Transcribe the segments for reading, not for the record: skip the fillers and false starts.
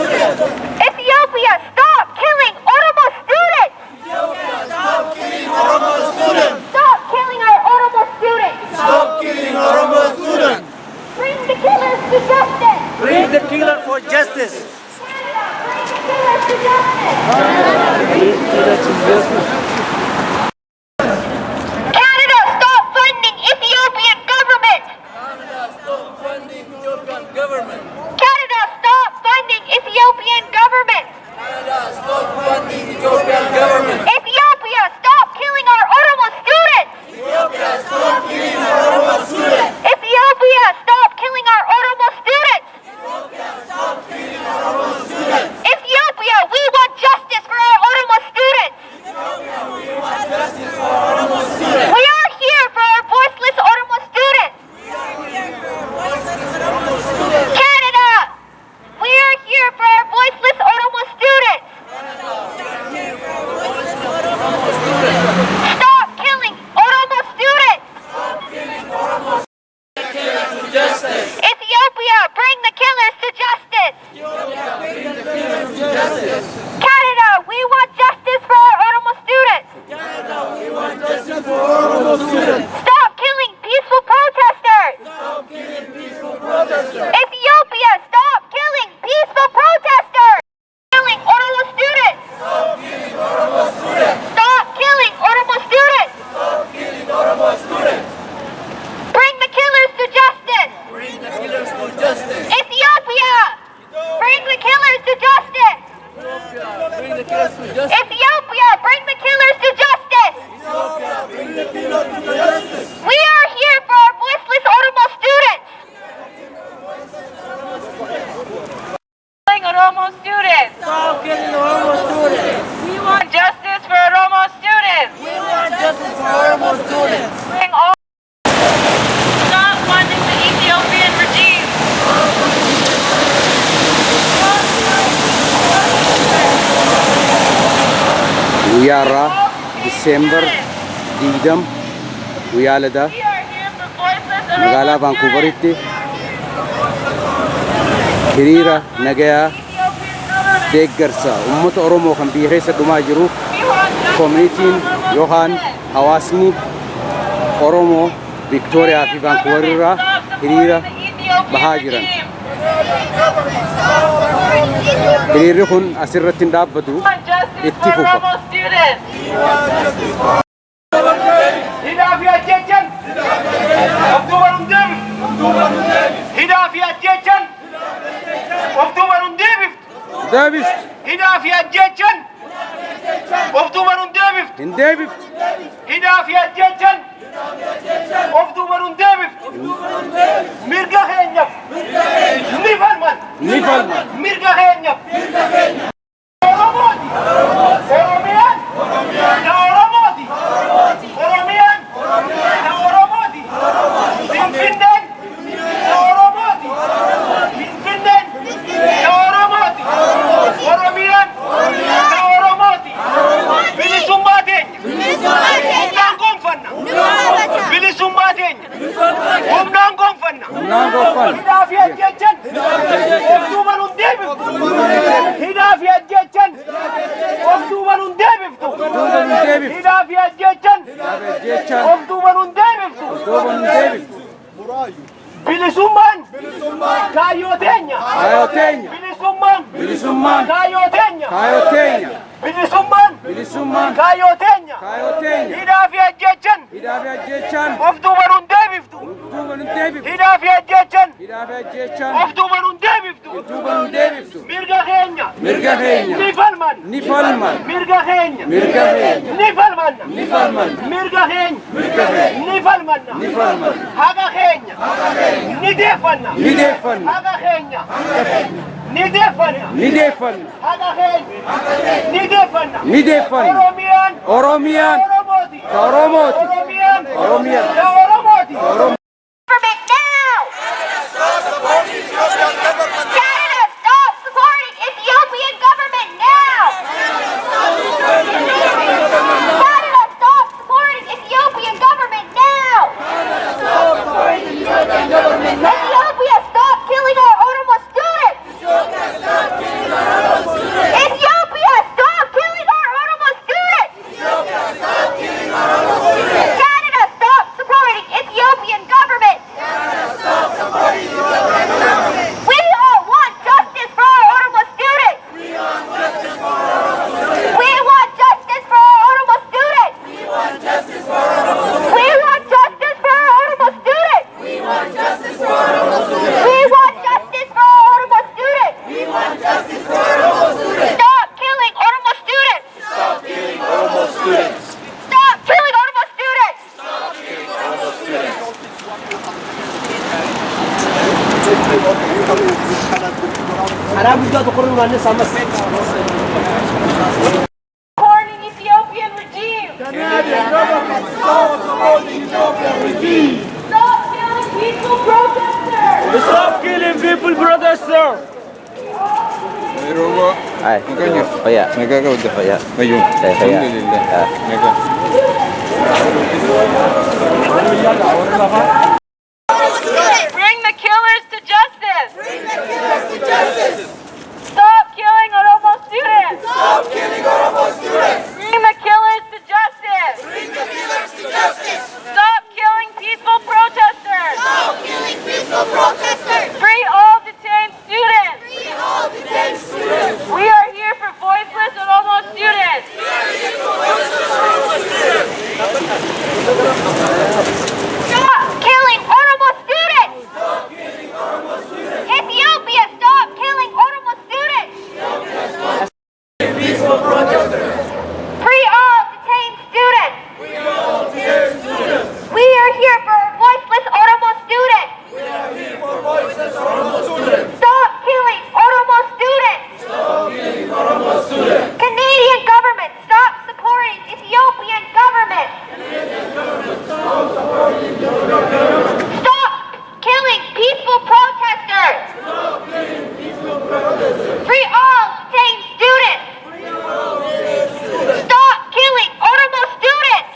Ethiopia, stop killing Oromo students! Stop killing Oromo students! Stop killing our Oromo students! Stop killing Oromo students! Bring the killers to justice! Bring the killer for justice. Canada, stop funding Ethiopian government! Canada, stop funding Ethiopian government! Canada, stop funding Ethiopian government! Canada, stop funding Ethiopian government! Ethiopia, stop killing our Oromo students! Ethiopia, stop killing Oromo students! Ethiopia, stop killing our Oromo students! Stop killing Oromo students! Ethiopia, we want justice for our Oromo students! Justice for Oromo students! We are here for our voiceless Oromo students! Canada, we are here for our voiceless Oromo students! Stop killing Oromo students! Justice! Ethiopia, bring the killers to justice! Canada, we want justice for our Oromo students! Canada, we want justice for Oromo students! Stop killing peaceful protesters! Stop killing peaceful protesters! Ethiopia, stop killing peaceful protesters! Killing Oromo students! Stop killing Oromo students! Stop killing Oromo students! Stop killing Oromo students! Bring the killers to justice! Bring the killers to justice! Ethiopia, bring the killers to justice! Bring the killers to justice! Ethiopia, bring the killers to justice! Bring the killers to justice! We are here for our voiceless Oromo students! Killing Oromo students! Stop killing Oromo students. We want justice for Oromo students! We want justice for Oromo students. Bring all. Stop funding the Ethiopian regime! guyyaarraa Diseembar 20 guyyaa ladaa We are here for voiceless magaalaa Oromo Vancouver'itti hiriira nagayaa deeggarsa uummata Oromoo kan biyya keessa dhumaa jiruuf koominitiin yookaan hawaasni Oromoo Viktooriyaa fi Vancouver irraa hiriira bahaa jiran. Hiriirri kun asirratti hin dhaabbatu itti fufa. Hidaafi ajjechan of duuban hin deebiftu. Hidaafi ajjechan of duuban hin deebiftu. Deebiftu Hidaafi ajjechan of duuban hin deebiftu. hin deebiftu. Hidaafi ajjechan of duuban hin deebiftu. Mirga keenyaaf ni falman. Ni falman. Mirga keenyaaf. Oromooti. Oromiyaan. Na Oromooti. Oromiyaan. Na Oromooti. Finfinneen. Na Oromooti. Finfinneen. Na Oromooti. Oromiyaan. Na Oromooti. Bilisummaa teenya. Humnaan gonfanna. Bilisummaa teenya. Humnaan gonfanna. Humnaan gonfanna. Hidaafi ajjechan of duuban hin deebiftu. Hidaafi ajjechan of duuban hin deebiftu. Hidaafi ajjechan of duuban hin deebiftu. Bilisummaan kaayyoo teenya. Kaayyoo teenya. Bilisummaan kaayyoo teenya. Kaayyoo teenya. Bilisummaan kaayyoo teenya. Kaayyoo teenya. Hidaafi ajjechan Hidaafi ajjechaan of duuban hin deebiftu. duuban hin deebiftu. Hidaafi ajjechan Hidaafi ajjechaan of duuban hin deebiftu. duuban hin deebiftu. Mirga keenya. Mirga keenya Ni falman. ni falman. Mirga keenya. Mirga keenya Ni falman. ni falman. Mirga keenya. Mirga keenya Ni falman. ni falman. Haqa keenya. Ni deeffanna. Ni deeffanna. Haqa keenya. Ni deeffanna. Ni deeffanna. Haqa keenya. Ni deeffanna. Ni deeffanna. Oromiyaan. Oromiyaan Oromooti. ta Oromooti. Oromiyaan. Oromiyaan. Ta Oromooti. Government now! Canada, stop supporting Ethiopian government now! Canada, stop supporting Ethiopian government now! Ethiopia, stop killing our Oromo students! Stop killing Oromo students! Stop killing Oromo students! Stop killing Oromo students! Supporting Ethiopian regime! Canadian government stop supporting Ethiopian regime. Stop killing peaceful protesters! Stop killing people, protester! Oromo. Ay, kaya. Nagkakaud ka kaya? Ayun. Kaya. Alhamdulillah. Nagka. Bring the killers to justice! Bring the killers to justice! Stop killing Oromo students! Stop killing Oromo students! Bring the killers to justice! Bring the killers to justice! Stop killing peaceful protesters! Stop killing peaceful protesters! Free all detained students! Free all detained students! We are here for voiceless Oromo students! We are here for voiceless Oromo students! Stop killing Oromo students! Stop killing Oromo students! Ethiopia, stop killing Oromo students! Peaceful protesters. Free all detained students! We all detained students. We are here for voiceless Oromo students! We are here for voiceless Oromo students. Stop killing Oromo students! Stop killing Oromo students. Canadian government, stop supporting Ethiopian government! Stop killing peaceful protesters! Free all detained students! Stop killing Oromo students!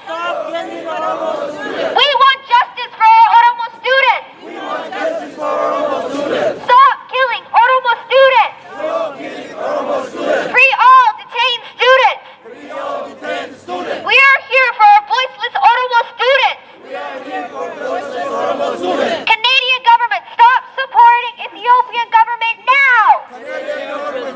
We want justice for our Oromo students! Stop killing Oromo students! Free all detained students! We are here for our voiceless Oromo students! Canadian government, stop supporting Ethiopian government now!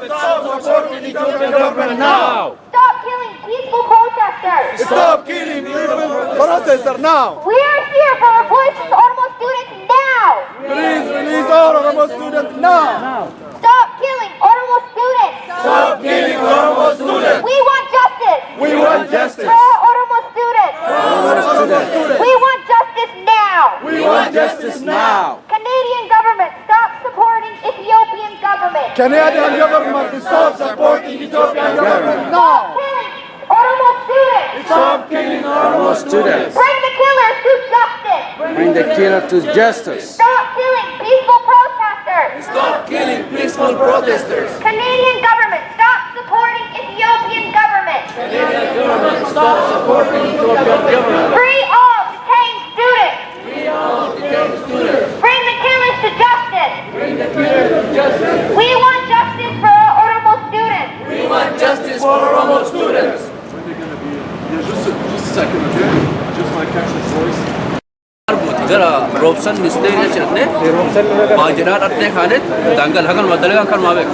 Stop supporting Ethiopian government now. Stop killing peaceful protesters! Stop killing people protesters now. We are here for our voiceless Oromo students now! Please release all Oromo students now. Stop killing Oromo students! Stop killing Oromo students. We want justice! We want justice. For our Oromo students! We want justice now! We want justice now. Canadian government, stop supporting Ethiopian government! Canadian government stop supporting Ethiopian government Stop now. killing Oromo students! Stop killing Oromo students. Bring the killers to justice! Bring the killer to justice. Stop killing peaceful protesters! Stop killing peaceful protesters. Canadian government, stop supporting Ethiopian government! Canadian government stop supporting Ethiopian government. Free all detained students! Free all detained students. Bring the killers to justice! Bring the killers to justice. We want justice for our Oromo students! We want justice for Oromo students. Gara Robson Mysteria Cherne, Majana at Nekanet, Dangal Hagan Madalagan Karmavek.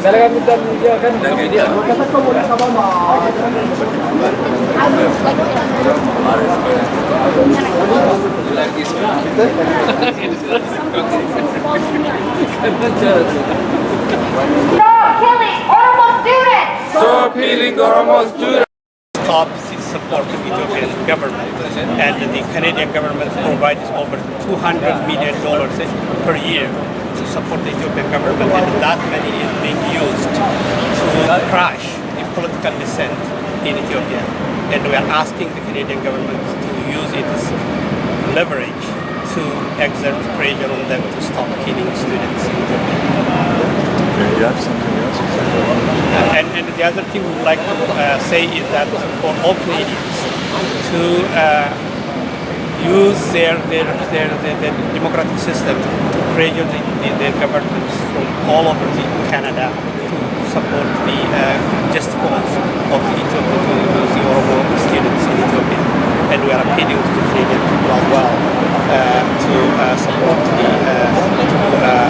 Stop killing Oromo students! Stop killing Oromo students. Stop support to Ethiopian government, and the Canadian government provides over $200 million per year to support the Ethiopian government, and that money is being used to crush the political dissent in Ethiopia. And we are asking the Canadian government to use its leverage to exert pressure on them to stop killing students in Ethiopia. You have something else to say? And the other thing we would like to say is that for all Canadians to use their democratic system to pressure their governments from all over Canada to support the just cause of the Oromo students in Ethiopia. And we are appealing to the Canadian people as well to support to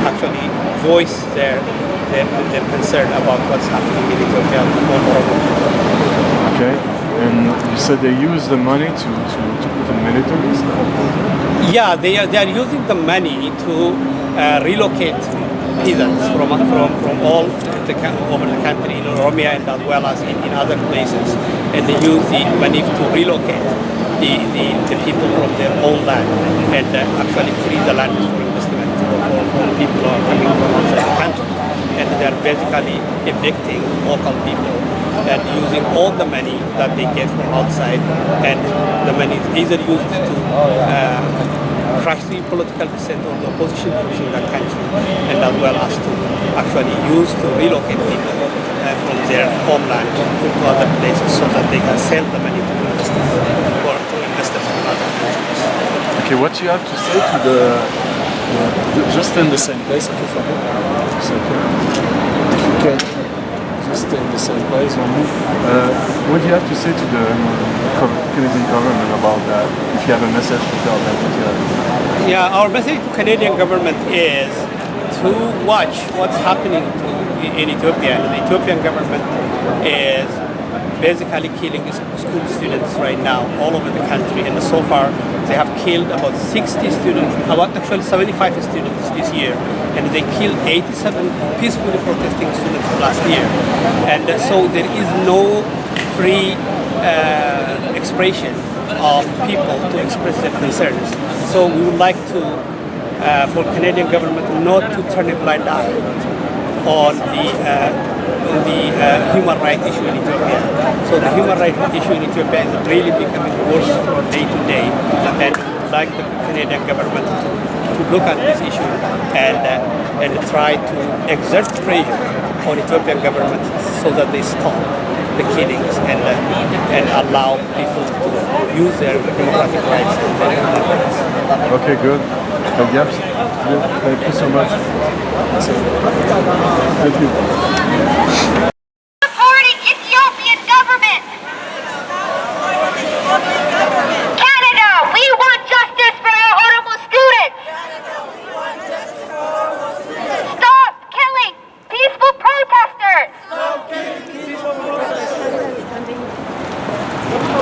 actually voice their concern about what's happening in Ethiopia to all Oromo people. Okay. And you said they use the money to put the military stuff? Yeah, they are using the money to relocate peasants from all over the country in Oromia and as well as in other places, and they use the money to relocate the people from their own land and actually free the land for investment for people who are coming from outside the country. And they are basically evicting local people and using all the money that they get from outside, and the money is either used to crush the political dissent or the opposition groups in that country, and as well as to actually use to relocate people from their homeland to other places so that they can sell the money to investors or to investors from other countries. Okay, what you have to say to just in the same place, okay, for me? It's okay. If you can just stay in the same place or move. What do you have to say to the Canadian government about that? If you have a message to tell them, what you have? Yeah, our message to Canadian government is to watch what's happening in Ethiopia. And the Ethiopian government is basically killing school students right now all over the country. And so far, they have killed about 60 students, about actually 75 students this year. And they killed 87 peacefully protesting students last year. And so there is no free expression of people to express their concerns. So we would like to, for Canadian government not to turn a blind eye on the human rights issue in Ethiopia. So the human rights issue in Ethiopia is really becoming worse from day to day, and like the Canadian government to look at this issue and try to exert pressure on Ethiopian government so that they stop the killings and allow people to use their democratic rights and their human rights. Okay, good. Yes. Thank you so much. Thank you. Supporting Ethiopian government. Canada, we want justice for our Oromo students. Stop killing peaceful protesters.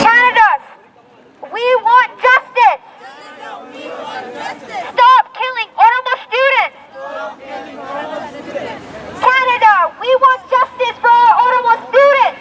Canada, we want justice. Stop killing Oromo students. Canada, we want justice for our Oromo students.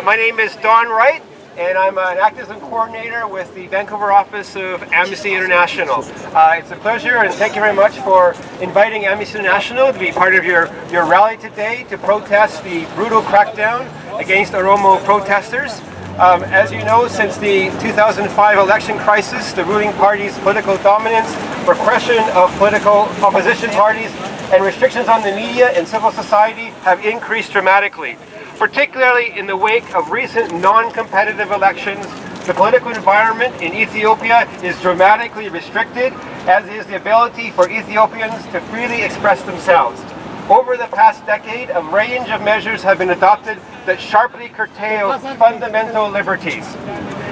My name is Don Wright, and I'm an activism coordinator with the Vancouver office of Amnesty International. It's a pleasure, and thank you very much for inviting Amnesty International to be part of your rally today to protest the brutal crackdown against Oromo protesters. As you know, since the 2005 election crisis, the ruling party's political dominance, repression of political opposition parties, and restrictions on the media and civil society have increased dramatically. Particularly in the wake of recent non-competitive elections, the political environment in Ethiopia is dramatically restricted, as is the ability for Ethiopians to freely express themselves. Over the past decade, a range of measures have been adopted that sharply curtail fundamental liberties.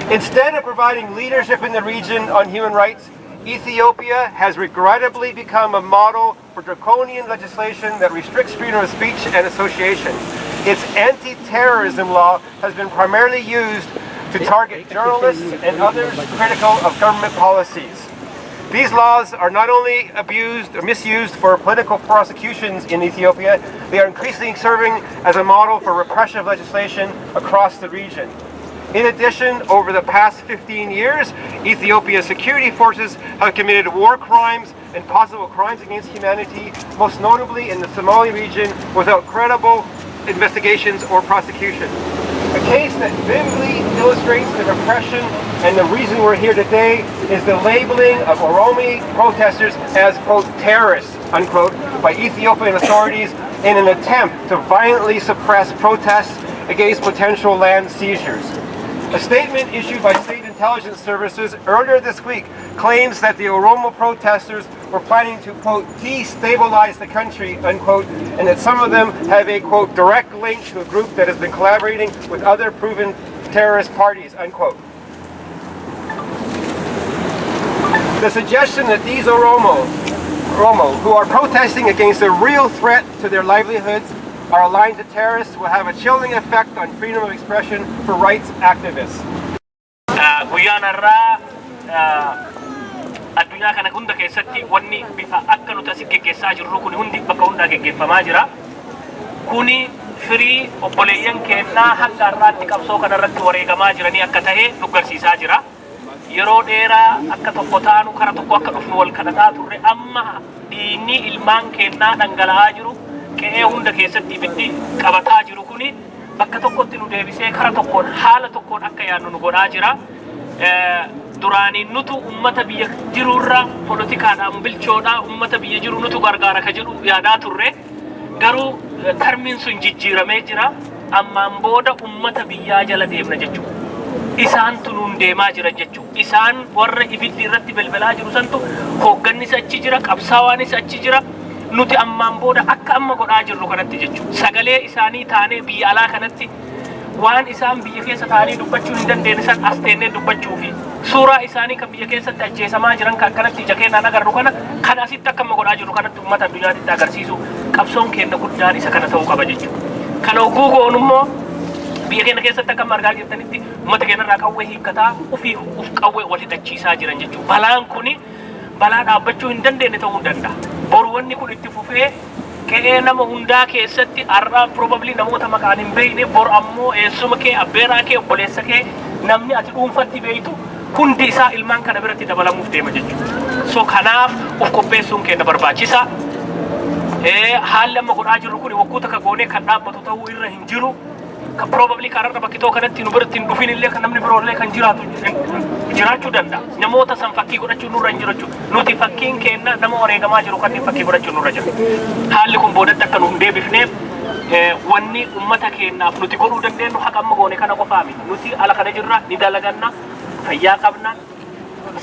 Instead of providing leadership in the region on human rights, Ethiopia has regrettably become a model for draconian legislation that restricts freedom of speech and association. Its anti-terrorism law has been primarily used to target journalists and others critical of government policies. These laws are not only abused or misused for political prosecutions in Ethiopia, they are increasingly serving as a model for repressive legislation across the region. In addition, over the past 15 years, Ethiopia's security forces have committed war crimes and possible crimes against humanity, most notably in the Somali region, without credible investigations or prosecution. A case that vividly illustrates the repression and the reason we're here today is the labeling of Oromo protesters as, quote, terrorists, unquote, by Ethiopian authorities in an attempt to violently suppress protests against potential land seizures. A statement issued by state intelligence services earlier this week claims that the Oromo protesters were planning to, quote, destabilize the country, unquote, and that some of them have a, quote, direct link to a group that has been collaborating with other proven terrorist parties, unquote. The suggestion that these Oromo, who are protesting against a real threat to their livelihoods, are aligned to terrorists will have a chilling effect on freedom of expression for rights activists. addunyaa kana hunda keessatti wanni bifa akka nuti asii geggeessaa jirru kun hundi bakka hundaa geggeeffamaa jira. Kuni firii obboleeyyan keenyaa hanga har'aatti qabsoo kanarratti wareegamaa jiranii akka ta'e nu agarsiisaa jira. Yeroo dheeraa akka tokko taanu kara tokko akka dhufnu wal kadhataa turre amma dhiigni ilmaan keenyaa dhangala'aa jiru qe'ee hunda keessatti ibiddi qabataa jiru kuni bakka tokkotti nu deebisee kara tokkoon haala tokkoon akka yaadnu nu godhaa jira. Duraaniin nutu ummata biyya jirurra politikaadhaan bilchoodhaa ummata biyya jiru nutu gargaara ka jedhu yaadaa turre. Garuu tarmiin sun jijjiiramee jira. Ammaan booda ummata biyyaa jala deemna jechuudha. Isaan tunuun deemaa jiran jechuudha. Isaan warra ibiddi irratti belbalaa jiru santu hooggannis achi jira, qabsaawaanis achi jira. Nuti ammaan booda akka amma godhaa jirru kanatti jechuudha. Sagalee isaanii taanee biyya alaa kanatti waan isaan biyya keessa taanii dubbachuu hin dandeenye san as teennee dubbachuu fi suuraa isaanii kan biyya keessatti ajjeesamaa jiran kan kanatti ija keenyaan agarru kana kan asitti akka amma godhaa jirru kanatti uummata addunyaatti agarsiisu qabsoon keenya guddaan isa kana ta'uu qaba jechuudha. Kana oguu goon immoo biyya keenya keessatti akka amma argaa jirtanitti uummata keenyarraa qawwee hiikkataa uf qawwee wal hidhachiisaa jiran jechuudha. Balaan kuni balaa dhaabbachuu hin dandeenye ta'uu danda'a. Boru wanni kun itti fufee qe'ee nama hundaa keessatti har'a probably namoota maqaan hin beekne bor ammoo eessuma kee abbeeraa kee obboleessa kee namni ati dhuunfatti beektu hundi isaa ilmaan kana biratti dabalamuuf deema jechuudha. So kanaaf of qopheessuun keenya barbaachisa. Haalli amma godhaa jirru kun waggoota ka goonee kan dhaabbatu ta'uu irra hin jiru. Kan probably karaa bakkitoo kanatti nu biratti hin dhufin illee kan namni biroollee kan jiraachuu danda'a. Namoota san fakkii godhachuun nurra hin jiraachuu. Nuti fakkiin keenya nama wareegamaa jiru kanneen fakkii godhachuun nurra jira. Haalli kun boodatti akka nu hin deebifneef wanni uummata keenyaaf nuti godhuu dandeenyu haqa amma goone kana qofaa miti. Nuti ala kana jirra ni dalaganna fayyaa qabna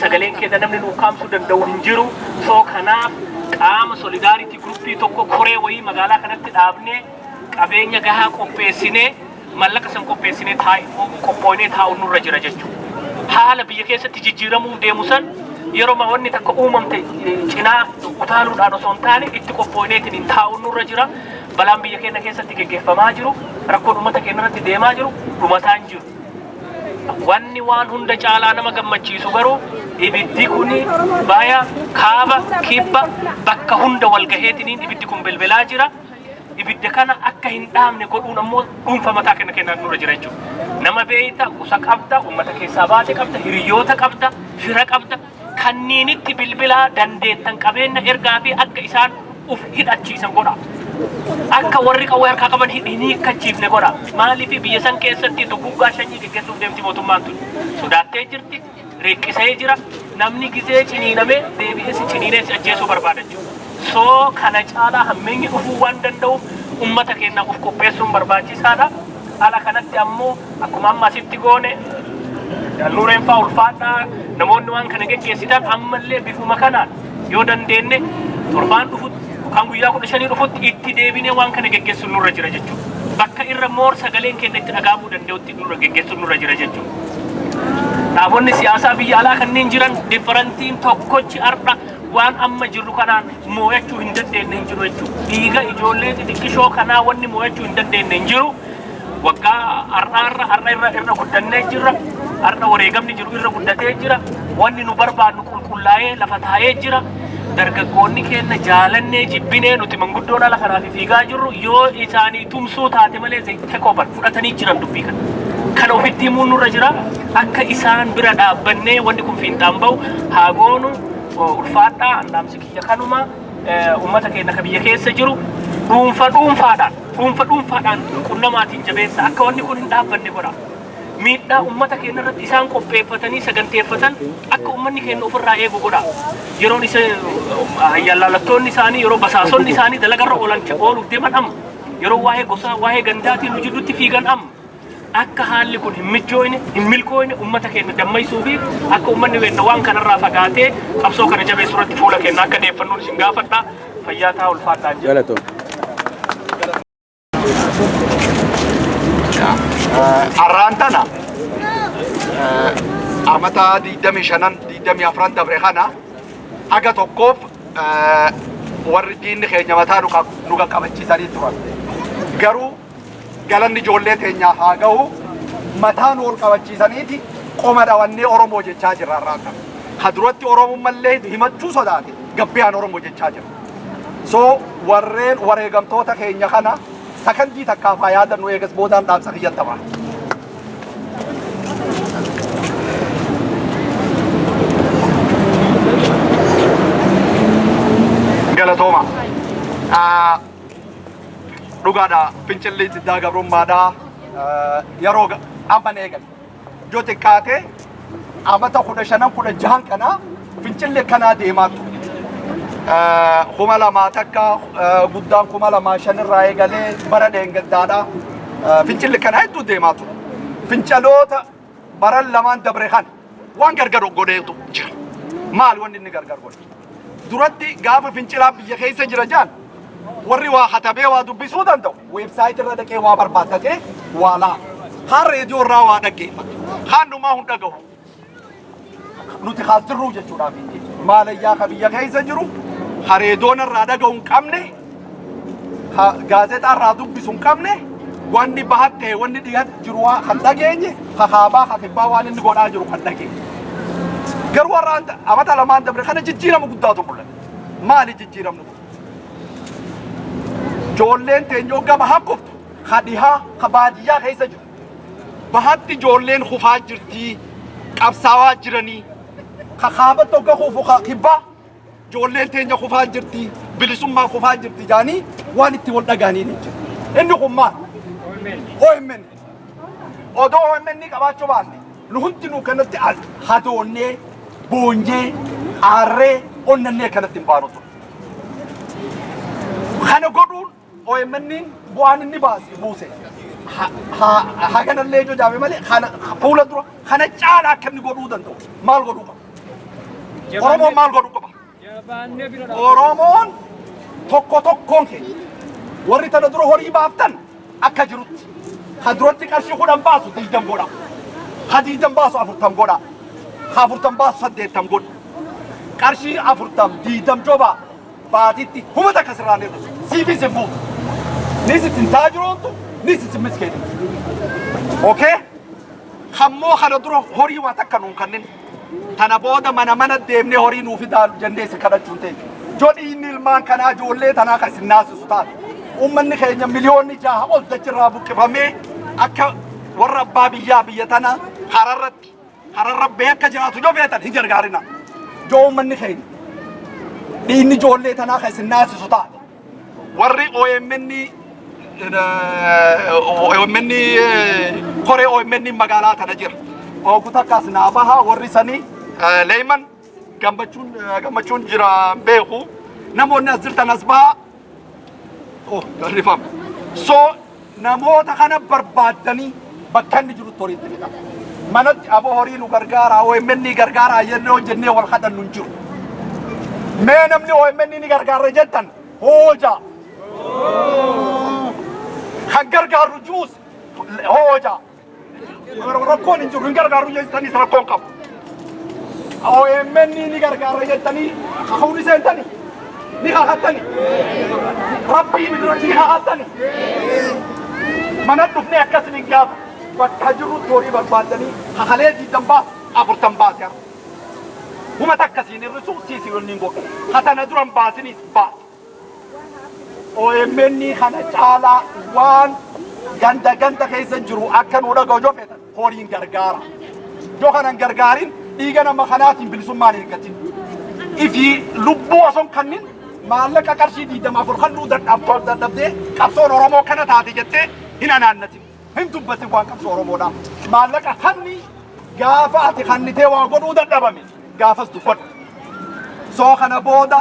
sagaleen keenya namni nu kaamsuu danda'u hin jiru. So kanaaf qaama solidaaritii gruppii tokko koree wayii magaalaa kanatti dhaabnee qabeenya gahaa qopheessinee mallaqa san qopheessinee qophoonee taa'uun nurra jira jechuudha. Haala biyya keessatti jijjiiramuuf deemu san yeroo wanni takka uumamte cinaa utaaluudhaan osoo hin taane itti qophooneetiin hin taa'uun nurra jira. Balaan biyya keenya keessatti geggeeffamaa jiru rakkoon uummata keenya irratti deemaa jiru dhumataan jiru. Wanni waan hunda caalaa nama gammachiisu garuu ibiddi kuni baaya kaaba kibba bakka hunda wal gaheetiin ibiddi kun belbelaa jira. Ibidda kana akka hin dhaamne godhuun ammoo dhuunfa mataa keenya nurra jira jechuudha. Nama beeyta gosa qabda, uummata keessaa baate qabda, hiriyoota qabda, fira qabda, kanneenitti bilbilaa dandeettan qabeenya ergaa fi akka isaan uf hidhachiisan godha. Akka warri qawwee harkaa qaban hin hiikkachiifne godha. Maaliif biyya san keessatti duguggaa shanyii geggeessuuf deemti mootummaan tun sodaattee jirti, reeqqisee jira. Namni gizee ciniinamee deebi'ees ciniinees ajjeesuu barbaada jechuudha. So kana caalaa hammeenyi dhufuu waan danda'uuf uummata keenya uf qopheessuun barbaachisaadha. Ala kanatti ammoo akkuma amma asitti goone nureen fa'aa ulfaadhaa namoonni waan kana geggeessitan ammallee bifuma kanaan yoo dandeenye torbaan dhufutti kan guyyaa 15 dhufutti itti deebinee waan kana geggeessuun nurra jira jechuudha. Bakka irra moor sagaleen keenya itti dhagahamuu danda'utti nurra geggeessuun nurra jira jechuudha. Dhaabonni siyaasaa biyya alaa kanneen jiran differentiin tokkochi har'a waan amma jirru kanaan moo'achuu hin dandeenye hin jiru jechuudha. Dhiiga ijoollee xixiqqishoo kanaa wanni moo'achuu hin dandeenye hin jiru. Waggaa har'a irra guddannee jirra. Har'a wareegamni jiru irra guddatee jira. Wanni nu barbaadnu qulqullaa'ee lafa taa'ee jira. Dargaggoonni keenya jaalannee jibbinee nuti manguddoon ala kanaaf fiigaa jirru yoo isaanii tumsuu taate malee teekooban fudhatanii jiran dubbii kana. Kana ofitti himuun nurra jira. Akka isaan bira dhaabbannee wanni kun fiinxaan bahu haa goonu. Ulfaadhaa andaamsi kiyya kanuma uummata keenya ka biyya keessa jiru dhuunfaadhaan qunnamaatiin jabeessa akka wanni kun hin dhaabbanne godha. Miidhaa uummata keenya irratti isaan qopheeffatanii saganteeffatan akka uummanni keenya ofirraa eegu godha. Yeroon ayyaallaalattoonni isaanii yeroo basaasonni isaanii dalagarra ooluuf deeman amma yeroo waa'ee gosaa waa'ee gandaatiin nu jidduutti fiigan amma. Akka haalli kun hin mijjooyne hin milkooyne uummata keenya dammaysuu fi akka uummanni keenya waan kanarraa fagaatee qabsoo kana jabeessuu irratti fuula keenya akka deeffannuun isin gaafadha. Fayyaa ta'aa ulfaadhaa Galatoon. Arraan tana amata 25 dabre kana aga tokkoof warri diinni keenya mataa nu qaqqabachiisanii turan. Garuu galanni ijoollee teenyaa haa ga'u mataan ol qabachiisaniiti qoma dhawannee Oromoo jechaa jirra arraan kana. خدروتي أورومو ملّي همتشو صداتي قبيان أورومو جتشاجر so warreen wareegamtoota keenya kana sakandii takkaaf haa yaadannu eegas boodaan dhaamsa kiyyattamaa. Galatooma. Dhugaadha fincilli diddaa gabrummaadhaa yeroo amma eegan yoo xiqqaate amata 15 kana fincilli kanaa deemaa ture. Kuma lama takka guddaan kuma lama shanirraa eegalee bara deengaddaadha fincilli kana hedduu deemaa ture. Finciloota bara lamaan dabre kan waan gargar godheetu jira. Maal wanni inni gargar godhe? Duratti gaafa fincilaa biyya keessa jira jaan warri waa katabee waa dubbisuu danda'u weebsaayitii irra dhaqee waa barbaaddatee waa laa kaan reediyoo irraa waa dhaggeeffatu kaan dhumaa hin dhagahu nuti kaas jirruu jechuudhaaf maalayyaa ka biyya keessa jiru hareedoon irraa dhagahu hin qabne gaazexaa irraa dubbisu hin qabne wanni bahattee wanni dhiyaat jiru waa kan dhageenye kakaabaa kakibbaa waan inni godhaa jiru kan dhageenye garuu warraan amata lamaan dabre kana jijjiirama guddaatu mul'ata maali jijjiiramni kun ijoolleen teenyoo gama haqquftu ka dhihaa ka baadiyyaa keessa jiru bahatti ijoolleen kufaa jirtii qabsaawaa jiranii ka kaaba tokko kufu ka kibbaa ijoolleen teenya kufaa jirtii bilisummaa kufaa jirti jaanii waan itti wal dhagaanii jira inni kun maal OMN odoo OMN qabaachuu baanne nu hundinuu kanatti hadoonnee boonyee aarree onnannee kanatti hin baanu ture. Kana godhuun OMN bu'aan inni buuse haganallee ijoo jaame malee fuula dura kana caalaa akka inni godhuu danda'u maal godhuu qaba? Oromoon maal godhuu qaba? Oromoon tokkoon keenya warri tana dura horii baaftan akka jirutti ka duratti qarshii 10 baasu 20 godha ka 20 baasu 40 godha ka 40 baasu 80 godha qarshii 40 20 joba baatitti humata kasirraan irra siifi simbu nisitin taajiroontu nisitin miskeeti okay kammoo kana dura horii waa takka nuun kanneen tana booda mana deemnee horii nuufi daal jendeessa kadhachuun ta'e jodhi inni ilmaan kanaa ijoollee tanaa kan sinnaasisu taate ummanni keenya miliyoonni 6 ol dachirraa buqqifamee akka warra abbaa biyya tana hararra beeka jiraatu yoo feetan hin gargaarina joo ummanni keenya dhiinni ijoollee tanaa kan sinnaasisu taate warri OMN koree OMN magaalaa tana jira oguta akkas naa baha warri sanii leeyman gammachuun jira beeku namoonni as jirtan as baha rifam so namoota kana barbaaddanii bakka inni jirutti horiitti fida manatti aboo horii nu gargaara OMN gargaara jennee wal kadhannu hin jiru mee namni OMN ni gargaara jettan hooja kan gargaaru juus hooja rakkoon hin jiru hin gargaaru jettanii rakkoon qabu OMN ni gargaara jettanii hafuuni seentanii ni kakhattanii rabbii bidiranii kakhattanii mana dhufnee akkasin hin gaafa bakka jirrutti horii barbaaddanii hakalee 20 baasu 40 baase humata akkasiin irrisu siisii wanni hin godhu hatana duran baasiniis baase OMN kana caalaa waan ganda keessa jiru akka nu dhaga'u yoo feetan horiin gargaara yoo kanan gargaarin dhiiga nama kanaatiin bilisummaan eeggatin ifii lubbuu osoon kannin maallaqa qarshii 24 kan nuu dadhabdee qabsoon Oromoo kana taate jettee hin anaannatin hin dubbatin waan qabsoo Oromoodha maallaqa kanni gaafa ati kannitee waa godhuu dadhabame gaafas dubbadhu soo kana booda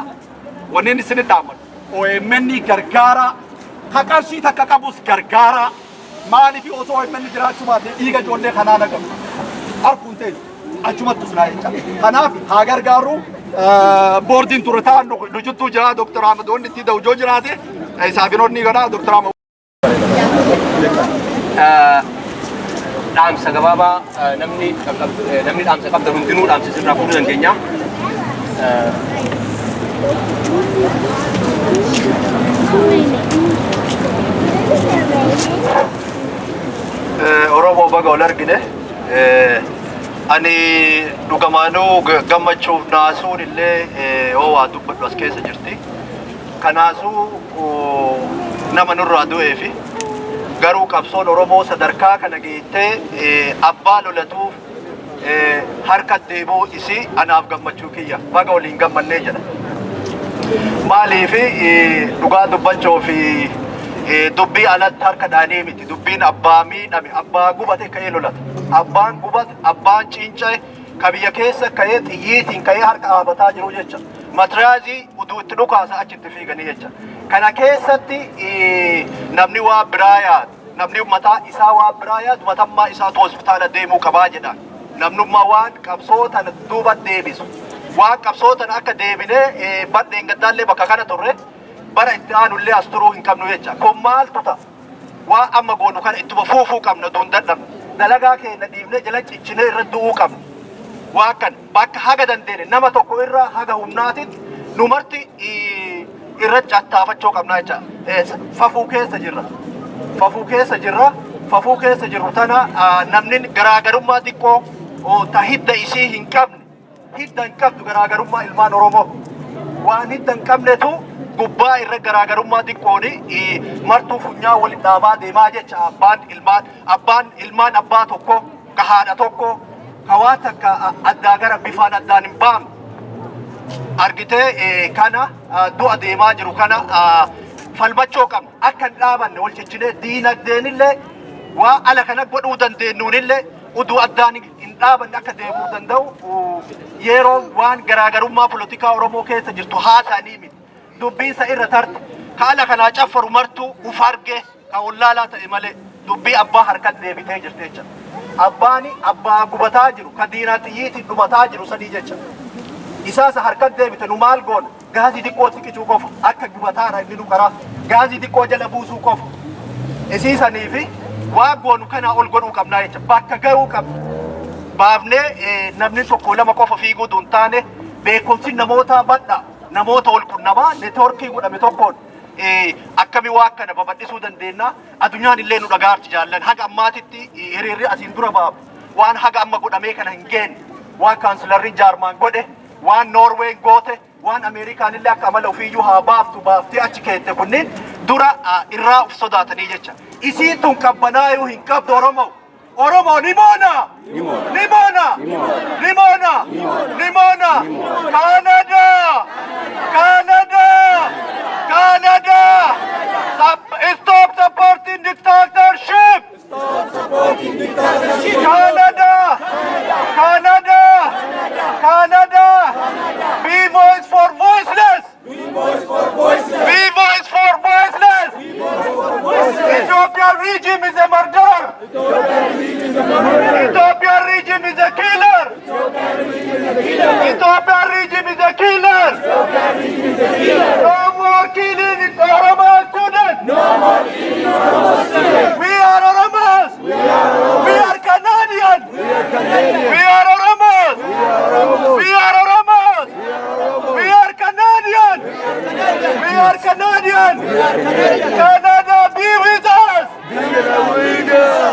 wanneen isinitti dhaamadu OMN gargaara ka qarshii takka qabus gargaara maaliif osoo OMN jiraachuu baate dhiiga ijoollee kanaa nagamu arguun ta'e achumattus naa jecha kanaaf haa gargaaru boordiin turetaa nu juttuu jira Dr. Ahmed wanni itti dawjoo jiraate saafinoonni godha Dr. Ahmed dhaamsa gabaabaa namni dhaamsa qabda hundinuu dhaamsa sirraa fuudhuu dandeenya. Oromoo baga ol argine Ani dhugamaanuu gammachuuf naasuun illee oo waa dubbadhu as keessa jirti. Kanaasuu nama nurraa du'ee fi garuu qabsoon Oromoo sadarkaa kana geettee abbaa lolatuuf harka deebuu isii anaaf gammachuu kiyya. Baga waliin gammannee jedha. Maaliif dhugaa dubbachuu fi dubbii alatti harka dhaanii miti. Dubbiin abbaa miidhame, abbaa gubate ka'ee lolata. Abbaan gubate, abbaan cinca'e ka biyya keessa ka'ee xiyyiitiin ka'ee harka dhaabataa jiru jecha. Matiraazii uduu itti dhukaasa achitti fiiganii jecha. Kana keessatti namni waa biraa yaadu, namni mataa isaa waa biraa yaadu matammaa isaatu hospitaala deemuu qabaa jedhaan. Namnummaa waan qabsootan duuba deebisu. Waan qabsootan akka deebinee badheen gaddaallee bakka kana turre bara itti aanullee as turuu hin qabnu jecha. Kun maaltu ta'a? Waan amma goonu kana ittuma fuufuu qabna duun dadhabna. Dalagaa keenya dhiibnee jala ciccinee irra du'uu qabna. Waa kan bakka haga dandeenye nama tokko irraa haga humnaatitti nu marti irra cattaafachuu qabna jecha. Fafuu keessa jirra. Fafuu keessa jirra. Fafuu keessa jirru tana namni garaagarummaa xiqqoo ta hidda isii hin qabne. Hidda hin qabdu garaagarummaa ilmaan Oromoo. Waan hidda hin qabnetu gubbaa irra garaagarummaa xiqqooni martuu funyaa waliin dhaabaa deemaa jecha abbaan ilmaan abbaa tokko ka haadha tokko hawaa takka addaa gara bifaan addaan hin baamne argitee kana du'a deemaa jiru kana falmachuu qabna akka hin dhaabanne wal ciccinee diinagdeenillee waa ala kana godhuu dandeenyuunillee uduu addaan hin dhaabanne akka deemuu danda'u yeroo waan garaagarummaa polotikaa Oromoo keessa jirtu haasa'anii miti. Dubbiinsa irra tarte haala kanaa caffaru martuu uf arge ka wallaalaa ta'e malee dubbii abbaa harkatti deebitee jirti jecha. Abbaani abbaa gubataa jiru ka diinaa xiyyiitiin dhumataa jiru sadii jecha. Isaasa harkatti deebite nu maal goona gaazii xiqqoo xiqqicuu qofa akka gubataadha inni nu karaa gaazii xiqqoo jala buusuu qofa. Isiisanii fi waan goonu kanaa ol godhuu qabnaa jecha bakka ga'uu qabna. Baafnee namni tokko lama qofa fiiguu duun taane beekumsi namoota badhaa. Namoota wal qunnamaa neetwoorkii godhame tokkoon akkami waa kana babal'isuu dandeenya addunyaan illee nu dhagaarti jaallan haga ammaatitti hiriirri asiin dura baabu waan haga amma godhamee kana hin geenye waan kaansilarri jaarmaan godhe waan noorween goote waan ameerikaan illee akka amala ofiiyyuu haa baaftu baaftee achi keette kunniin dura irraa uf sodaatanii jecha isiin tun qabbanaayuu hin qabdu Oromoo. Oromo Nimona! Nimona! Nimona! Nimona! Canada! Canada! Canada! Stop supporting dictatorship! Stop supporting dictatorship! Canada! Canada! Canada! Be voice for voiceless! Be voice for voiceless! Be voice for voiceless! Ethiopian regime is a murderer! Ethiopian regime is a killer! Ethiopian regime is a killer! No more killing Oromo students! No more killing Oromo students! We are Oromos! We are Canadians! We are Oromos! We are Oromos! We are Canadians! We are Canadians! Canada be with us!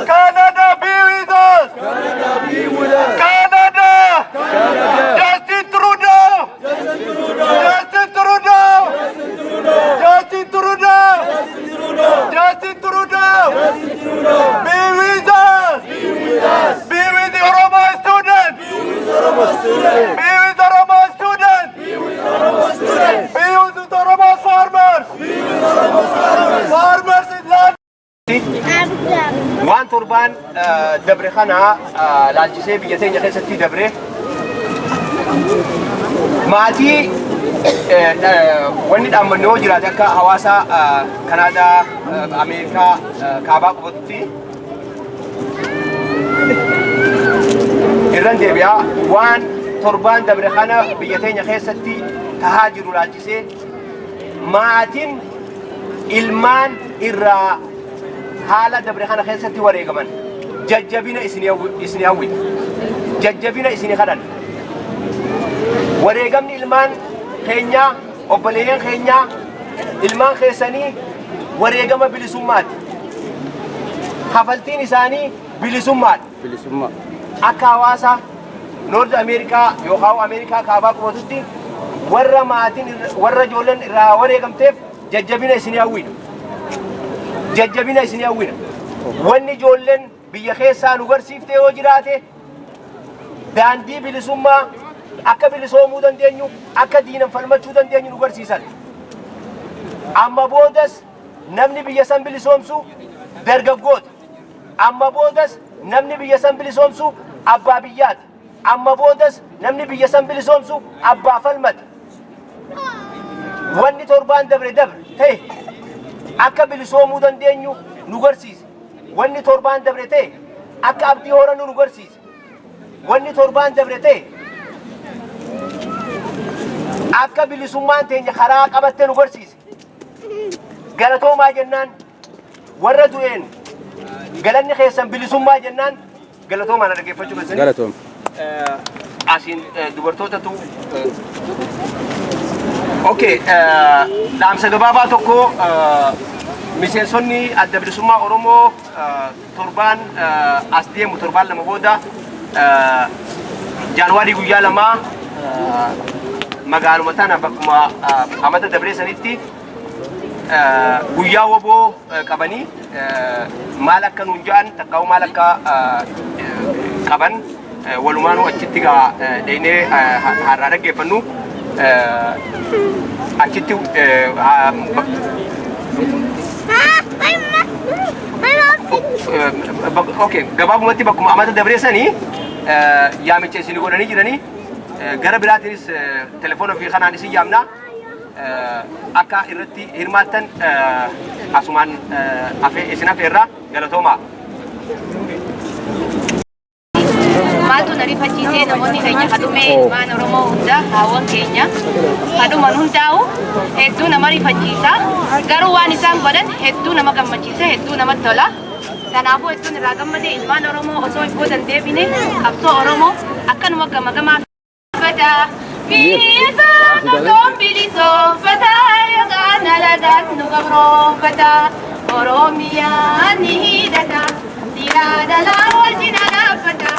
Canada be with us! Canada! Justin Trudeau! Justin Trudeau! Justin Trudeau! Justin Trudeau! Be with us! Be with the Oromo students! Be with the Oromo students! Be with the Oromo farmers! Farmers in land! Waan torbaan dabre kana laalchisee biyya teenya keessatti dabre maatii wanni dhaammannoo jiraate akka hawaasa Kanaadaa Ameerikaa kaabaa qofatti irraan deebi'aa waan torbaan dabre kana biyya teenya keessatti tahaa jiru laalchisee maatiin ilmaan irraa haala dabre kana keessatti wareegaman jajjabina isinii hawwi jajjabina isinii kadhan wareegamni ilmaan keenyaa obboleeyyan keenyaa ilmaan keessanii wareegama bilisummaati hafaltiin isaanii bilisummaadha akka hawaasa Noord Ameerikaa yookaan Ameerikaa kaabaa qubatutti warra maatiin warra ijoolleen irraa wareegamteef jajjabina isinii hawwina. Jajjabina isinii hawwina. Wanni ijoolleen biyya keessaa nu barsiiftee yoo jiraate daandii bilisummaa akka bilisoomuu dandeenyu akka diinan falmachuu dandeenyu nu barsiisan. Amma boodas namni biyya san bilisoomsu dargaggoota. Amma boodas namni biyya san bilisoomsu abbaa biyyaati. Amma boodas namni biyya san bilisoomsu abbaa falmata. Wanni torbaan dabre ta'e akka bilisoomuu dandeenyu nu barsiise. Wanni torbaan dabre ta'e akka abdii horannu nu barsiise. Wanni torbaan dabre ta'e akka bilisummaan teenya karaa qabatte nu barsiise. Galatoomaa jennaan warra du'een galanni keessan bilisummaa jennaan galatoomaa na dhaggeeffachuu keessan. Galatoom. Asiin dubartootatu okay dhaamsa gabaabaa tokko miseensonni adda bilisummaa Oromoo torbaan as deemu torbaan lama booda Jaanuwaarii guyyaa lamaa magaaluma tana bakkuma amata dabree sanitti guyyaa woboo qabanii maal akka nuun ja'an takkaawu maal akka qaban walumaanuu achitti deynee har'aa dhaggeeffannu achitti okay gabaabumatti bakkuma amata dabree sanii yaamicha isin godhanii jiranii gara biraatiinis telefoona fi kanaan isin yaamna akka irratti hirmaattan asumaan isin afeerra galatoomaa. Maaltu na rifachiisee namoonni keenya kadhume ilmaan Oromoo hunda haawwan keenya kadhuman hundaa'u hedduu nama rifachiisa. Garuu waan isaan godhan hedduu nama gammachiisa, hedduu namatti tola. Kanaafuu hedduun irraa gammade ilmaan Oromoo osoo hin boodan deebine qabsoo Oromoo akkanuma gamagamaa fata. Biyya tokkoon bilisoomfata yookaan alagaas nu gabroonfata. Oromiyaan ni hidhata, dhiiraa dhalaa wal jina dhaabbata.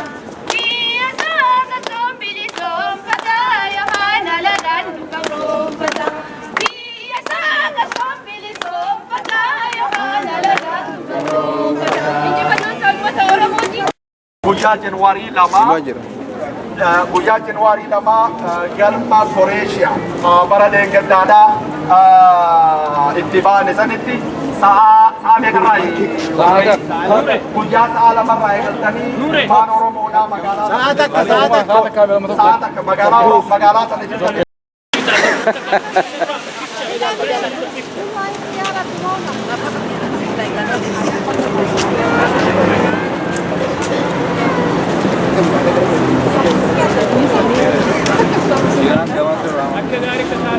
Guyyaa Januwaarii lama guyyaa Januwaarii lama galma Koreeshiyaa bara deeggardaadhaa itti baane sanitti sa'a meeqarraa guyyaa sa'a lamarraa eegaltanii afaan Oromoodhaa magaalaa sa'a takka magaalaa sana jirtanii.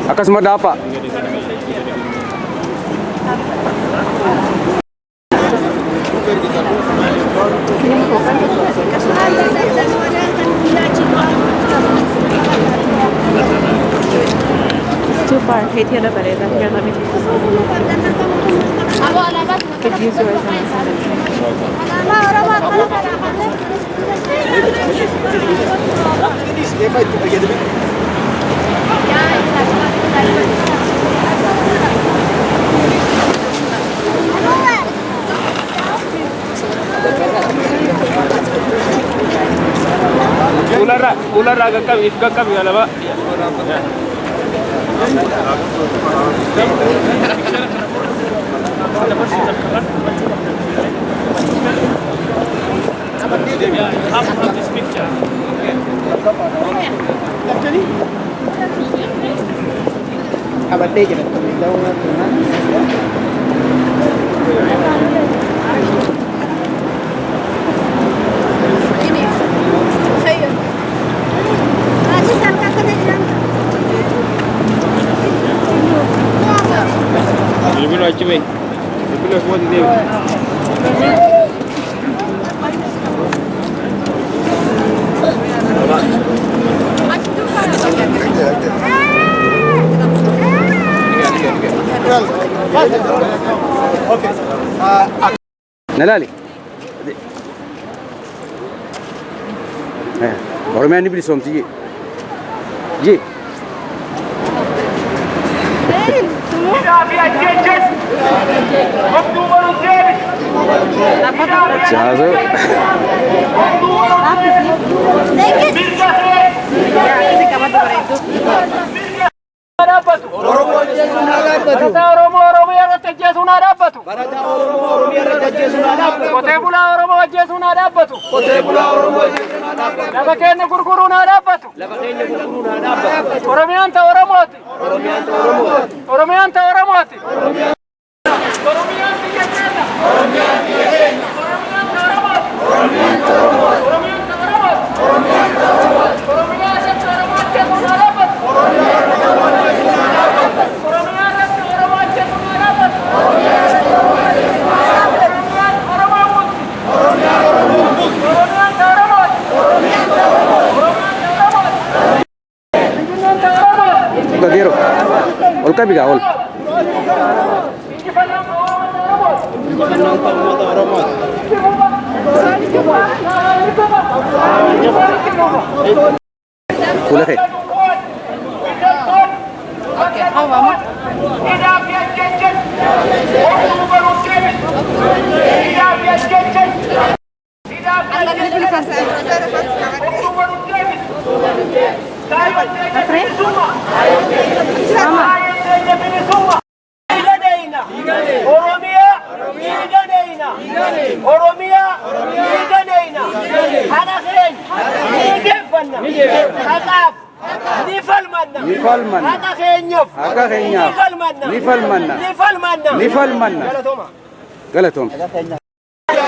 Akkasuma daapa. Too far. Hey, Tia, better. Here, let me take this. Could use yours. Ular agak kami ala ba? This picture. Abad dia jangan tahu ini saya masih sangka kena jam Lebih lucu weh. Lebih lucu buat dia. Okay. Nalali. Oromiyaan ni bilisoomti jee. Jee. Jaazoo. Oromo Oromia irratti ajjeesuun haa dhaabbatu. Qotee bulaa Oromoo ajjeesuun haa dhaabbatu. Lafa keenya gurguruun haa dhaabbatu. Oromiyaan ta'e Oromooti. Oromiyaan ta'e Oromooti. Oromiyaan biyya keenya. Oromiyaan biyya keenya. Oromiyaan ta'e Oromooti. Oromiyaan ta'e Oromooti. Oromiyaan ta'e Oromooti. Oromiyaan ta'e Oromooti. Oromiyaan irratti Oromoo ajjeesuun haa dhaabbatu. Oromiyaan irratti Oromoo ajjeesuun haa dhaabbatu. Oromiyaan irratti Oromoo ajjeesuun haa dhaabbatu. Oromiyaan irratti Oromoo ajjeesuun haa dhaabbatu. Oromiyaan Oromoo muti. Oromiyaan Oromoo muti. Oromiyaan ta'e Oromooti. Oromiyaan ta'e Oromooti. Oromiyaan ta'e Oromooti. Oromiyaan ta'e Oromooti. Gageero. Ol qabi gaa ol. Fuula kee. Oromia, Niganeina, Hanahen, Nigefanna, Hakaf, Nifalmanna, Nifalmanna. Hakahenyaf, Hakahenyaf. Nifalmanna, Nifalmanna. Nifalmanna, Nifalmanna. Galatoom.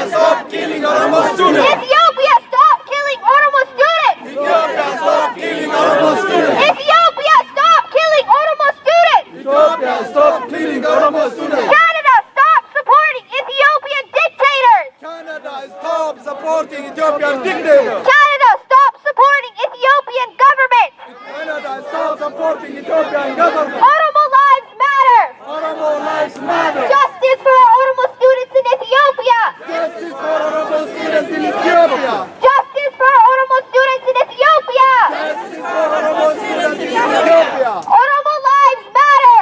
Stop killing Oromo students! Ethiopia, stop killing Oromo students! Ethiopia, stop killing Oromo students! Ethiopia, stop killing Oromo students! Ethiopia, stop killing Oromo students! Canada, stop supporting Ethiopian dictators! Canada, stop supporting Ethiopian dictators! Canada, stop supporting Ethiopian government! Canada, stop supporting Ethiopian government! Oromo lives matter! Oromo lives matter! Justice for Oromo students in Ethiopia! Justice for Oromo students in Ethiopia! Justice for Oromo students in Ethiopia! Justice for Oromo students in Ethiopia! Oromo lives matter!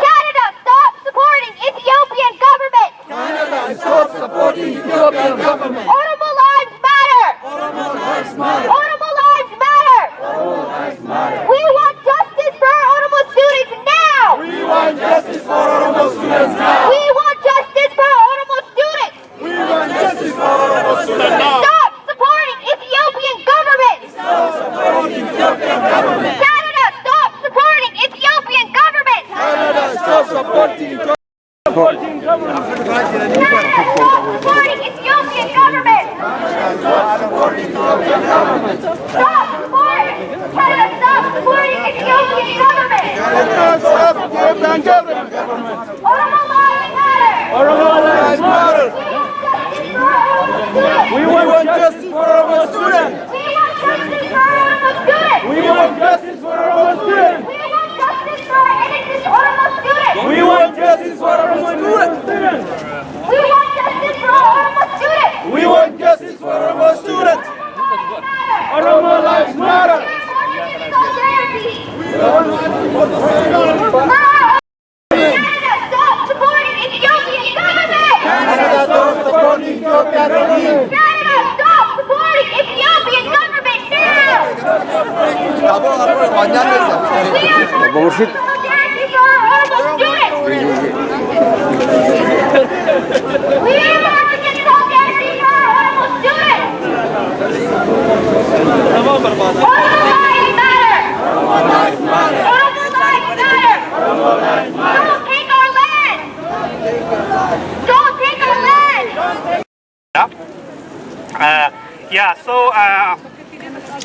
Canada, stop supporting Ethiopian government! Canada, stop supporting Ethiopian government! Oromo lives matter! Oromo lives matter! Oromo lives matter! We want justice for our Oromo students now! We want justice for Oromo students now! We want justice for our Oromo students! We want justice for Oromo students now! Stop supporting Ethiopian government! Stop supporting Ethiopian government! Canada, stop supporting Ethiopian government! Canada, stop supporting Ethiopian Canada, stop supporting Ethiopian government! Stop supporting! Canada, stop supporting Ethiopian government! Stop Ethiopian government! Oromo lives matter! Oromo lives matter! We want justice for Oromo students! We want justice for Oromo students! We want justice for Oromo students! We want justice for Oromo students! We want justice for Oromo students! We want justice for Oromo students! We want justice for Oromo students! Oromo lives matter! Canada, stop supporting Ethiopian government! Canada, stop supporting Ethiopian regime! Canada, stop supporting Ethiopian government now! We are Obbo Murshid. solidarity for our Oromo students! We are marching in solidarity for our Oromo students! Oromo lives matter! Oromo lives matter! Don't take our land! Don't take our land!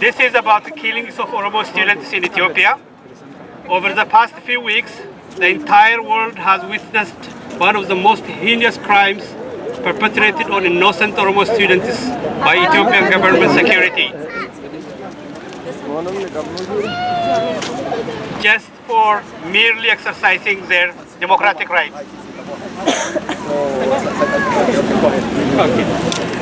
This is about the killings of Oromo students in Ethiopia. Over the past few weeks, the entire world has witnessed one of the most heinous crimes perpetrated on innocent Oromo students by Ethiopian government security. Just for merely exercising their democratic rights.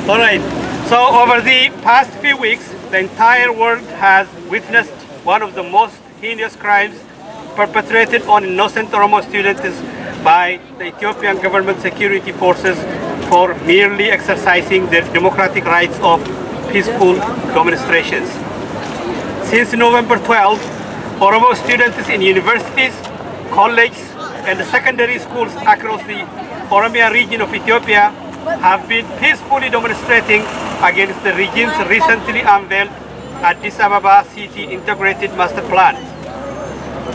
All right. So over the past few weeks, the entire world has witnessed one of the most heinous crimes perpetrated on innocent Oromo students by the Ethiopian government security forces for merely exercising their democratic rights of peaceful demonstrations. Since November 12, Oromo students in universities, colleges, and secondary schools across the Oromia region of Ethiopia have been peacefully demonstrating against the regime's recently unveiled Addis Ababa City Integrated Master Plan.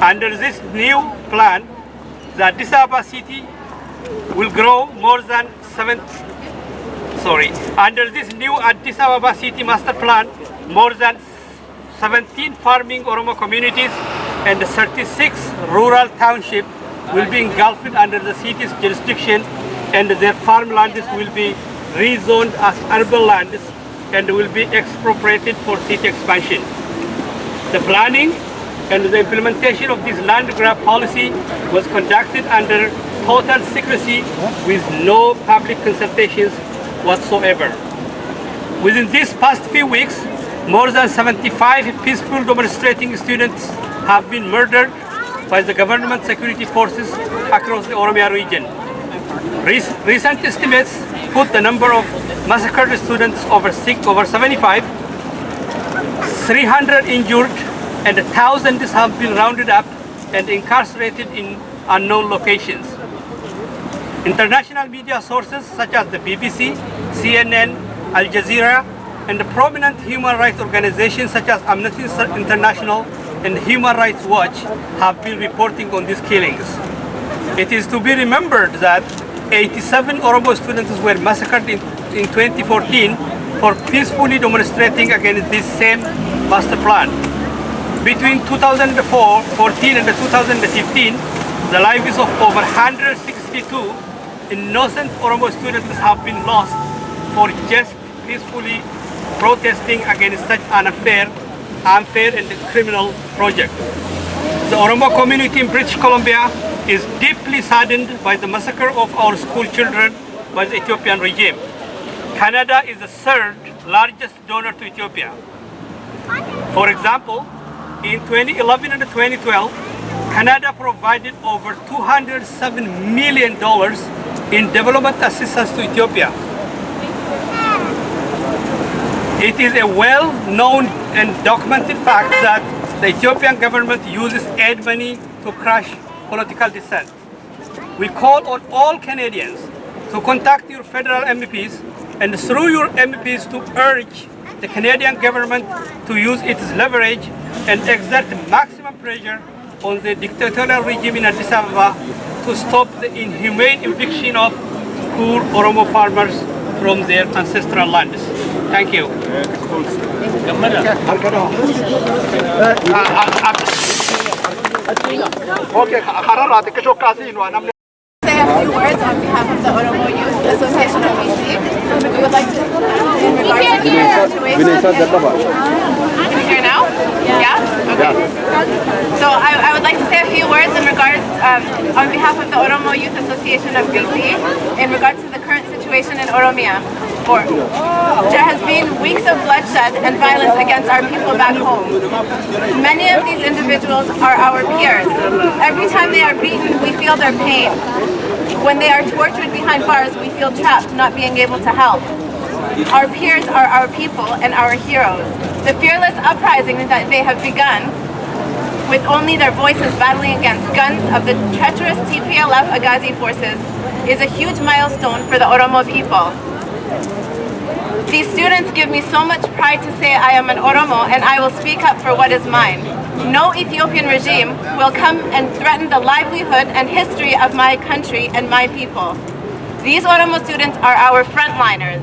Under this new plan, the Addis Ababa City will grow more than Under this new Addis Ababa City Master Plan, more than 17 farming Oromo communities and 36 rural townships will be engulfed under the city's jurisdiction, and their farmlands will be rezoned as urban lands and will be expropriated for city expansion. The planning and the implementation of this land grab policy was conducted under total secrecy with no public consultations whatsoever. Within these past few weeks, more than 75 peaceful demonstrating students have been murdered by the government security forces across the Oromia region. Recent estimates put the number of massacred students over 75, 300 injured, and thousands have been rounded up and incarcerated in unknown locations. International media sources such as the BBC, CNN, Al Jazeera, and prominent human rights organizations such as Amnesty International and Human Rights Watch have been reporting on these killings. It is to be remembered that 87 Oromo students were massacred in 2014 for peacefully demonstrating against this same master plan. Between 2014 and 2015, the lives of over 162 innocent Oromo students have been lost for just peacefully protesting against such an unfair and criminal project. The Oromo community in British Columbia is deeply saddened by the massacre of our school children by the Ethiopian regime. Canada is the third largest donor to Ethiopia. For example, in 2011 and 2012, Canada provided over $207 million in development assistance to Ethiopia. It is a well-known and documented fact that the Ethiopian government uses aid money to crush political dissent. We call on all Canadians to contact your federal MPs and through your MPs to urge the Canadian government to use its leverage and exert maximum pressure on the dictatorial regime in Addis Ababa to stop the inhumane eviction of poor Oromo farmers from their ancestral lands. Thank you. Say a few words on behalf of the Oromo Youth Association of BC. We would like to, in regards to the situation. Can you hear now? Yeah? Okay. So I would like to say a few words in regards, on behalf of the Oromo Youth Association of BC, in regards to the current situation in Oromia. There has been weeks of bloodshed and violence against our people back home. Many of these individuals are our peers. Every time they are beaten, we feel their pain. When they are tortured behind bars, we feel trapped, not being able to help. Our peers are our people and our heroes. The fearless uprising that they have begun, with only their voices battling against guns of the treacherous TPLF Agazi forces, is a huge milestone for the Oromo people. These students give me so much pride to say I am an Oromo and I will speak up for what is mine. No Ethiopian regime will come and threaten the livelihood and history of my country and my people. These Oromo students are our frontliners.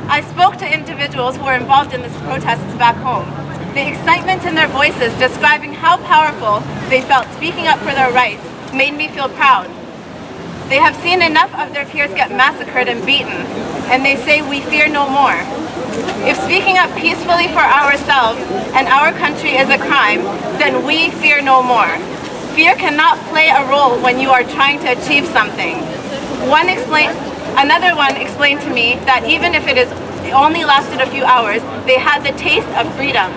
I spoke to individuals who were involved in these protests back home. The excitement in their voices describing how powerful they felt speaking up for their rights made me feel proud. They have seen enough of their peers get massacred and beaten, and they say we fear no more. If speaking up peacefully for ourselves and our country is a crime, then we fear no more. Fear cannot play a role when you are trying to achieve something. Another one explained to me that even if it is only lasted a few hours, they had the taste of freedom.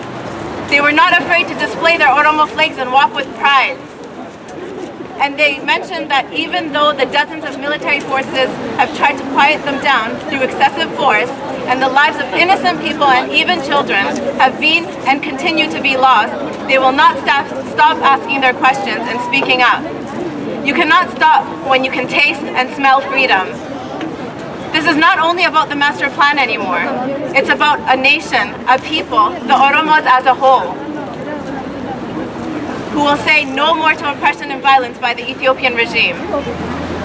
They were not afraid to display their Oromo flags and walk with pride. And they mentioned that even though the dozens of military forces have tried to quiet them down through excessive force, and the lives of innocent people and even children have been and continue to be lost, they will not stop asking their questions and speaking up. You cannot stop when you can taste and smell freedom. This is not only about the master plan anymore. It's about a nation, a people, the Oromos as a whole, who will say no more to oppression and violence by the Ethiopian regime.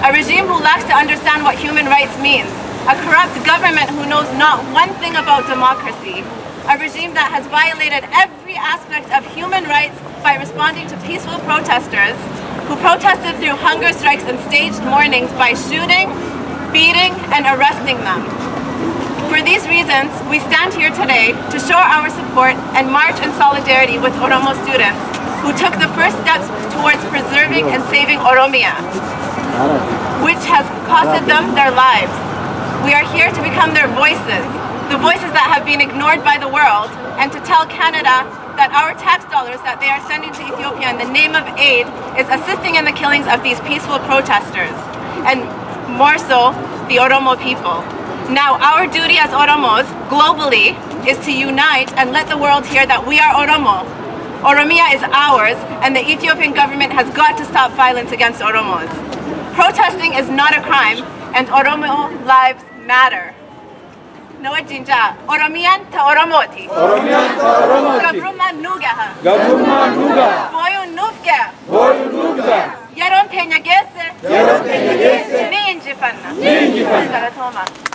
A regime who lacks to understand what human rights means. A corrupt government who knows not one thing about democracy. A regime that has violated every aspect of human rights by responding to peaceful protesters who protested through hunger strikes and staged mournings by shooting, beating, and arresting them. For these reasons, we stand here today to show our support and march in solidarity with Oromo students who took the first steps towards preserving and saving Oromia, which has costed them their lives. We are here to become their voices, the voices that have been ignored by the world, and to tell Canada that our tax dollars that they are sending to Ethiopia in the name of aid is assisting in the killings of these peaceful protesters, and more so, the Oromo people. Now, our duty as Oromos, globally, is to unite and let the world hear that we are Oromo. Oromia is ours, and the Ethiopian government has got to stop violence against Oromos. Protesting is not a crime, and Oromo lives matter. Noa jinja, Oromian ta Oromoti. Oromian ta Oromoti. Gabruma nugaha. Gabruma nuga. Boyu nufga. Boyu nuga. Yaron penya gese. Yaron penya gese. Ninji fanna. Ninji fanna. Garatoma.